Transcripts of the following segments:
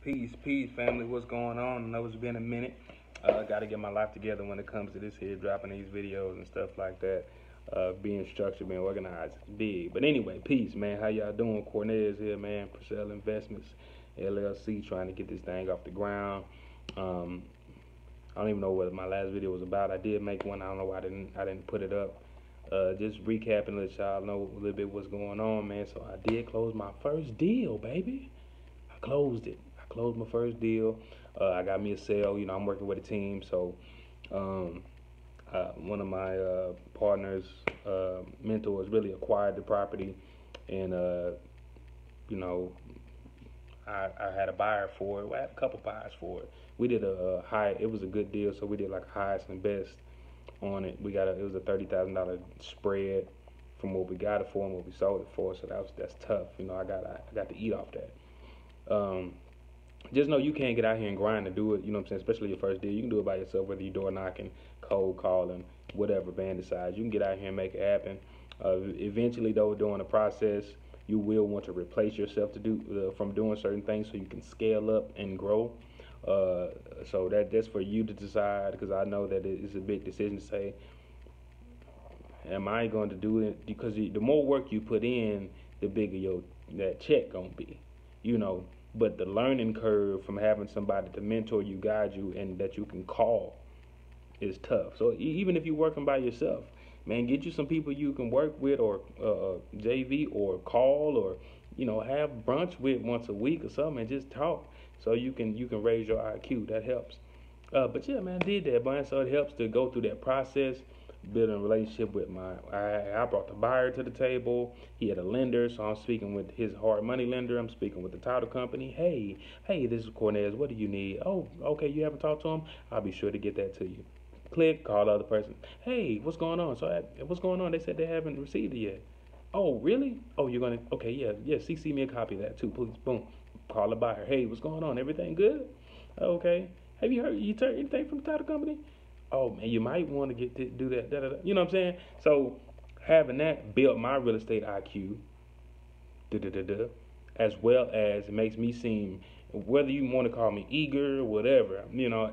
Peace, family. What's going on? I know it's been a minute. Got to get my life together when it comes to this here, dropping these videos and stuff like that. Being structured, being organized, big. But anyway, peace, man. How y'all doing? Cornez here, man. Purcell Investments, LLC, trying to get this thing off the ground. Um, I don't even know what my last video was about. I did make one. I don't know why I didn't put it up. Just recapping, let y'all know a little bit what's going on, man. So I did close my first deal, baby. I closed it. I closed my first deal. I got me a sale. You know, I'm working with a team, so um, one of my partners, mentors, really acquired the property, and you know, I had a buyer for it. Well, I had a couple buyers for it. We did a high. It was a good deal, so we did like highest and best on it. It was a $30,000 spread from what we got it for and what we sold it for. So that's tough. You know, I got to eat off that. Just know you can't get out here and grind to do it. You know what I'm saying? Especially your first deal, you can do it by yourself, whether you're door knocking, cold calling, whatever band decides. You can get out here and make it happen. Eventually, though, during the process, you will want to replace yourself to do from doing certain things so you can scale up and grow. So that's for you to decide, because I know that it's a big decision to say, am I going to do it? Because the more work you put in, the bigger that check gonna be, you know. But the learning curve from having somebody to mentor you, guide you, and that you can call is tough. So even if you're working by yourself, man, get you some people you can work with, or JV, or call, or have brunch with once a week or something, and just talk so you can raise your IQ. That helps. But yeah, man, I did that, man. So it helps to go through that process, building a relationship with I brought the buyer to the table. He had a lender, so I'm speaking with his hard money lender. I'm speaking with the title company. Hey, this is Cornez. What do you need? Oh, okay, you haven't talked to him? I'll be sure to get that to you. Click, call the other person. Hey, what's going on? What's going on? They said they haven't received it yet. Oh, really? Oh, you're gonna? Okay, yeah. CC me a copy of that too, please. Boom. Call the buyer. Hey, what's going on? Everything good? Okay. Have you heard anything from the title company? Oh man, you might want to get to do that. Da, da, da. You know what I'm saying? So having that built my real estate IQ, da, da, da, da, as well as it makes me seem, whether you want to call me eager or whatever,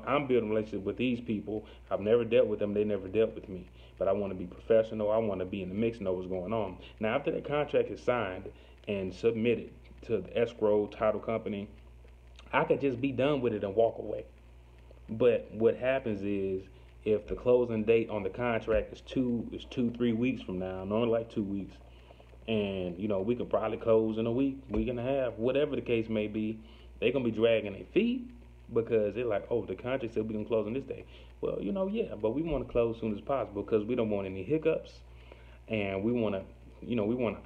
I'm building a relationship with these people. I've never dealt with them. They never dealt with me. But I want to be professional. I want to be in the mix and know what's going on. Now, after that contract is signed and submitted to the escrow title company, I could just be done with it and walk away. But what happens is, if the closing date on the contract is 3 weeks from now, normally like 2 weeks, and we could probably close in a week and a half, whatever the case may be, they're gonna be dragging their feet because they're like, oh, the contract said we can close on this day. Well, yeah, but we want to close as soon as possible because we don't want any hiccups, and we want to,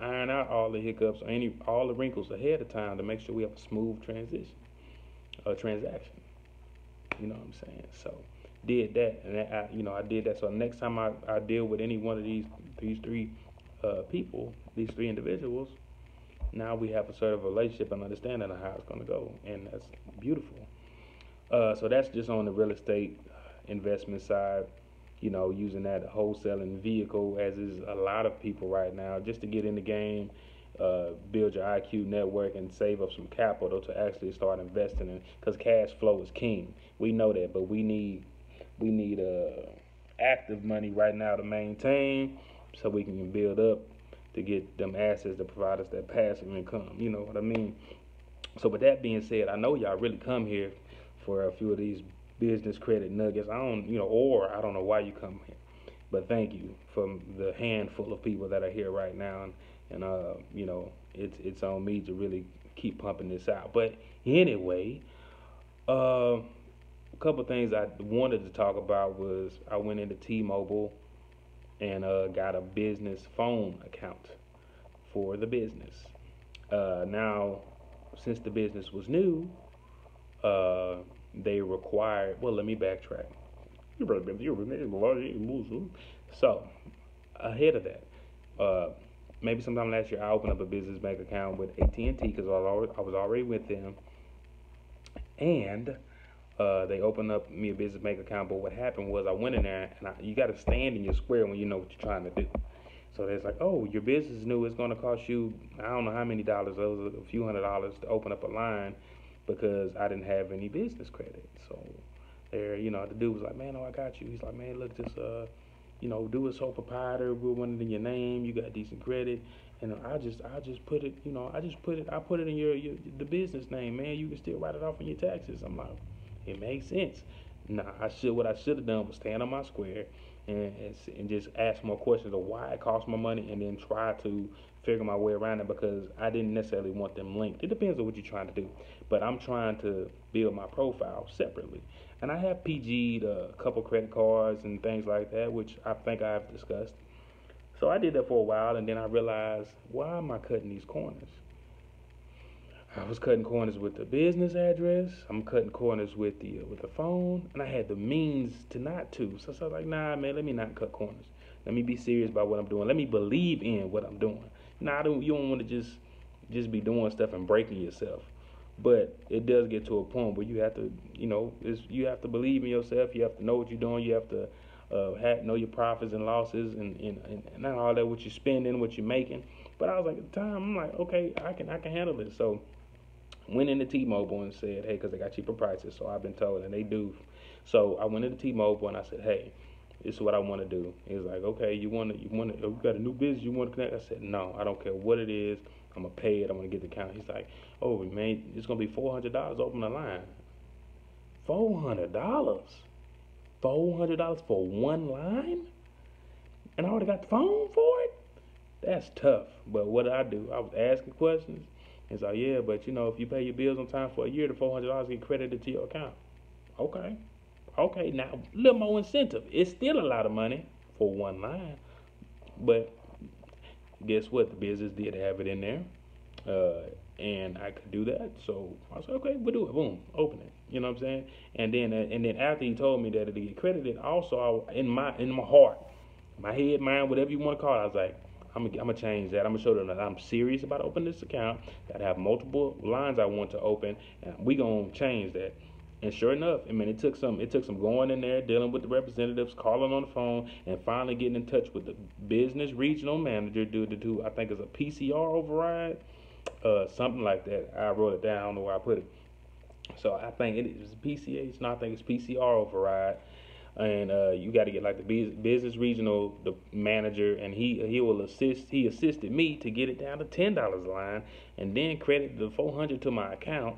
iron out all the hiccups, all the wrinkles ahead of time to make sure we have a smooth transaction. You know what I'm saying? So did that, and I did that. So next time I deal with any one of these three people, these three individuals, now we have a sort of relationship and understanding of how it's going to go, and that's beautiful. So that's just on the real estate investment side, using that wholesaling vehicle, as is a lot of people right now, just to get in the game, build your IQ network, and save up some capital to actually start investing in, because cash flow is king. We know that, but we need active money right now to maintain, so we can build up to get them assets to provide us that passive income. You know what I mean? So with that being said, I know y'all really come here for a few of these business credit nuggets. I don't know why you come here, but thank you for the handful of people that are here right now, and it's on me to really keep pumping this out. But anyway, a couple things I wanted to talk about was I went into T-Mobile and got a business phone account for the business. Now, since the business was new, they required. Well, let me backtrack. So, ahead of that, maybe sometime last year, I opened up a business bank account with AT&T because I was already with them, and they opened up me a business bank account. But what happened was I went in there, and you got to stand in your square when you know what you're trying to do. So it's like, oh, your business is new. It's going to cost you, I don't know how many dollars, a few $100s to open up a line. because I didn't have any business credit. So there, the dude was like, man, oh, I got you. He's like, man, look, just do a sole proprietor. We'll run it in your name. You got decent credit, and I just put it, I put it in the business name, man. You can still write it off on your taxes. I'm like, it makes sense. Nah, what I should have done was stand on my square and just ask more questions of why it costs more money, and then try to figure my way around it, because I didn't necessarily want them linked. It depends on what you're trying to do, but I'm trying to build my profile separately. And I have PG'd a couple credit cards and things like that, which I think I have discussed. So I did that for a while, and then I realized, why am I cutting these corners? I was cutting corners with the business address. I'm cutting corners with the phone, and I had the means to not to. So I was like, nah, man, let me not cut corners. Let me be serious about what I'm doing. Let me believe in what I'm doing. Nah, you don't want to just be doing stuff and breaking yourself. But it does get to a point where you have to, you have to believe in yourself. You have to know what you're doing. You have to know your profits and losses, and not all that, what you're spending, what you're making. But I was like, at the time, I'm like, okay, I can handle this. So went into T-Mobile and said, hey, because they got cheaper prices, so I've been told, and they do. So I went into T-Mobile and I said, hey, this is what I want to do. He was like, okay, you got a new business you want to connect? I said, no, I don't care what it is. I'm going to pay it. I'm going to get the account. He's like, oh, man, it's going to be $400 open the line. $400? $400 for one line? And I already got the phone for it? That's tough. But what did I do? I was asking questions. He's like, yeah, but if you pay your bills on time for a year, the $400 get credited to your account. Okay, now a little more incentive. It's still a lot of money for one line, but guess what? The business did have it in there, and I could do that. So I said, okay, we'll do it. Boom, open it. You know what I'm saying? And then after he told me that it get credited, also in my heart, my head, mind, whatever you want to call it, I was like, I'm gonna change that. I'm gonna show them that I'm serious about opening this account, that I have multiple lines I want to open, and we gonna change that. And sure enough, I mean, it took some going in there, dealing with the representatives, calling on the phone, and finally getting in touch with the business regional manager due to, I think it's a PCR override, something like that. I wrote it down. I don't know where I put it. So I think it is PCH. No, I think it's PCR override. And you got to get like the business regional the manager, and he will assist. He assisted me to get it down to $10 a line, and then credit the $400 to my account.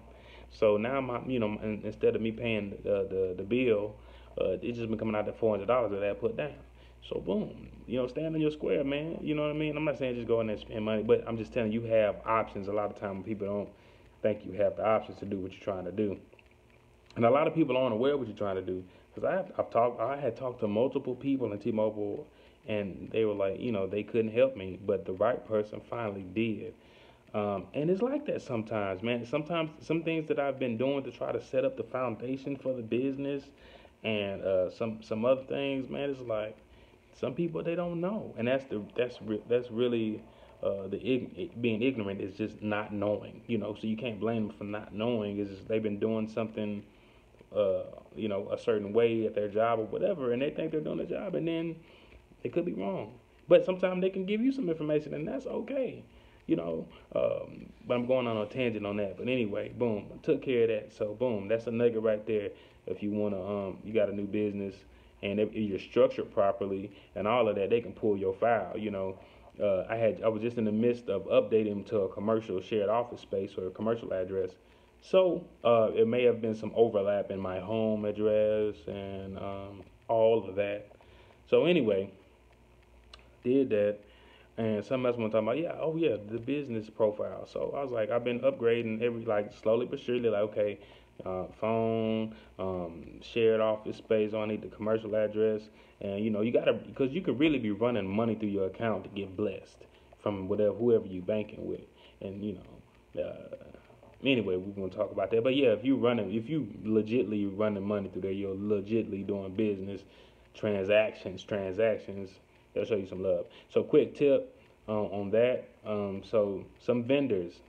So now instead of me paying the bill, it's just been coming out to $400 that I put down. So boom, stand on your square, man. You know what I mean? I'm not saying just go in there and spend money, but I'm just telling you, you have options. A lot of times people don't think you have the options to do what you're trying to do, and a lot of people aren't aware of what you're trying to do. Because I had talked to multiple people in T-Mobile, and they were like, they couldn't help me, but the right person finally did. And it's like that sometimes, man. Sometimes some things that I've been doing to try to set up the foundation for the business, and some other things, man. It's like some people, they don't know, and that's really being ignorant is just not knowing, So you can't blame them for not knowing. It's just they've been doing something, a certain way at their job or whatever, and they think they're doing the job, and then they could be wrong. But sometimes they can give you some information, and that's okay, But I'm going on a tangent on that. But anyway, boom, I took care of that. So boom, that's a nugget right there. If you wanna, you got a new business, and if you're structured properly and all of that, they can pull your file. I was just in the midst of updating to a commercial shared office space or a commercial address. So it may have been some overlap in my home address and all of that. So anyway, did that, and something else I'm talking about. The business profile. So I was like, I've been upgrading slowly but surely. Like, okay, phone, shared office space. I need the commercial address, and you gotta, because you could really be running money through your account to get blessed from whoever you banking with, and Anyway, we're gonna talk about that. But yeah, if you legitly running money through there, you're legitly doing business transactions. They'll show you some love. So quick tip on that. So some vendors.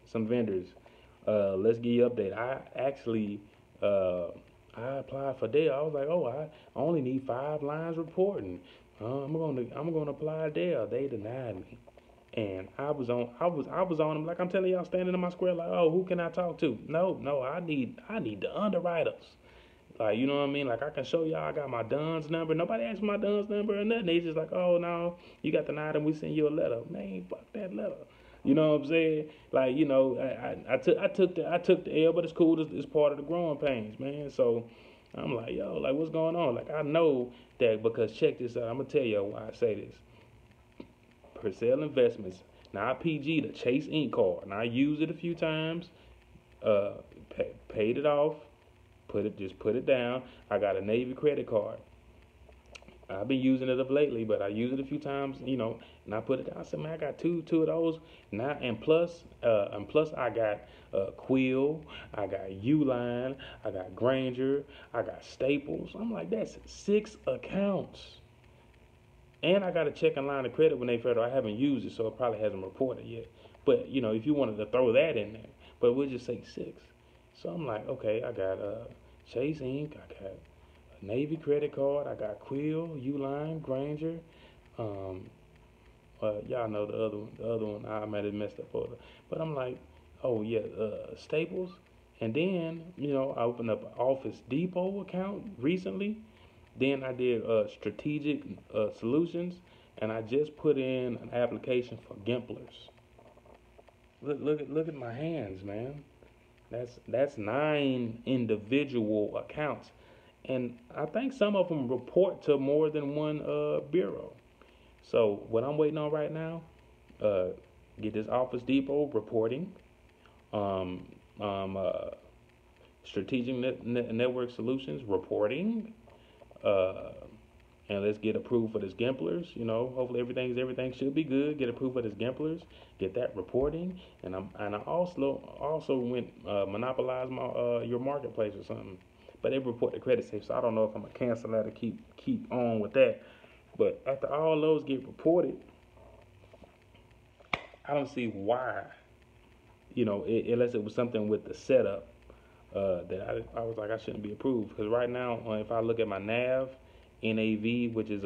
Let's give you an update. I actually I applied for Dell. I was like, I only need 5 lines reporting. I'm gonna apply Dell. They denied me. And I was on them like I'm telling y'all, standing in my square like, oh, who can I talk to? No, I need the underwriters. Like, you know what I mean? Like, I can show y'all I got my Dunn's number. Nobody asked my Dunn's number or nothing. They just like, oh, no, you got the item, we send you a letter. Man, fuck that letter. You know what I'm saying? Like, you know, I took the L, but it's cool. It's part of the growing pains, man. So I'm like, yo, like, what's going on? Like, I know that because check this out. I'm going to tell you why I say this. Purcell Investments. Now, I PG the Chase Ink card. Now, I used it a few times, paid it off. Just put it down. I got a Navy credit card. I've been using it of lately, but I use it a few times, you know, and I put it down. I said, man, I got two of those now, and plus I got Quill, I got Uline, I got Granger, I got Staples. I'm like, that's 6 accounts, and I got a checking line of credit when they federal. I haven't used it, so it probably hasn't reported yet. But you know, if you wanted to throw that in there, but we'll just say 6. So I'm like, okay, I got Chase Ink, I got a Navy credit card, I got Quill, Uline, Granger. Y'all know the other one I might have messed up for. But I'm like, oh yeah, Staples. And then, you know, I opened up an Office Depot account recently. Then I did Strategic Solutions, and I just put in an application for Gimplers. Look at my hands, man. That's 9 individual accounts, and I think some of them report to more than one bureau. So what I'm waiting on right now, get this Office Depot reporting, Strategic Network Solutions reporting, and let's get approved for this Gimplers. You know, hopefully everything should be good. Get approved for this Gimplers. Get that reporting, and I also went monopolize my your marketplace or something. But they report the credit safe, so I don't know if I'm gonna cancel that or keep on with that. But after all those get reported, I don't see why. You know, unless it was something with the setup that I was like I shouldn't be approved. Because right now, if I look at my NAV, which is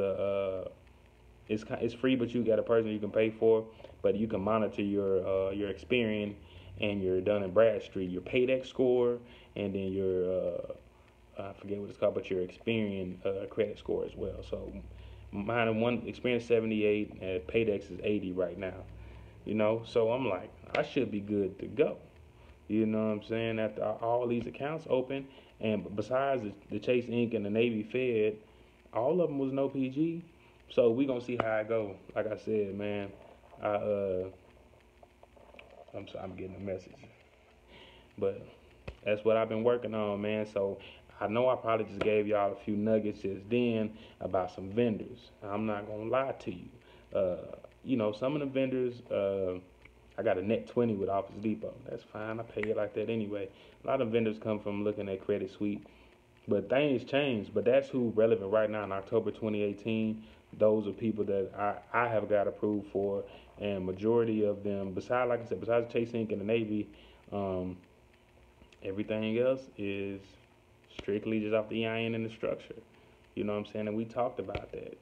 it's free, but you got a person you can pay for, but you can monitor your Experian and your Dun & Bradstreet, your Paydex score, and then your I forget what it's called, but your Experian credit score as well. So mine one Experian 78 and Paydex is 80 right now. You know, so I'm like, I should be good to go. You know what I'm saying? After all these accounts open, and besides the Chase Ink and the Navy Fed, all of them was no PG. So we gonna see how I go. Like I said, man, I'm getting a message, but that's what I've been working on, man. So I know I probably just gave y'all a few nuggets just then about some vendors. I'm not gonna lie to you. You know, some of the vendors, I got a net 20 with Office Depot. That's fine. I pay it like that anyway. A lot of vendors come from looking at Credit Suite. But things change. But that's who's relevant right now in October 2018. Those are people that I have got approved for. And majority of them, besides, like I said, besides Chase Ink and the Navy, everything else is strictly just off the EIN and the structure. You know what I'm saying? And we talked about that.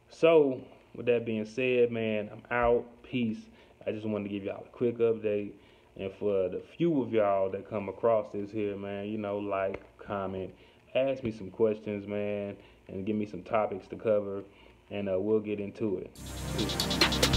So, with that being said, man, I'm out. Peace. I just wanted to give y'all a quick update. And for the few of y'all that come across this here, man, you know, like, comment, ask me some questions, man, and give me some topics to cover, and we'll get into it. Peace.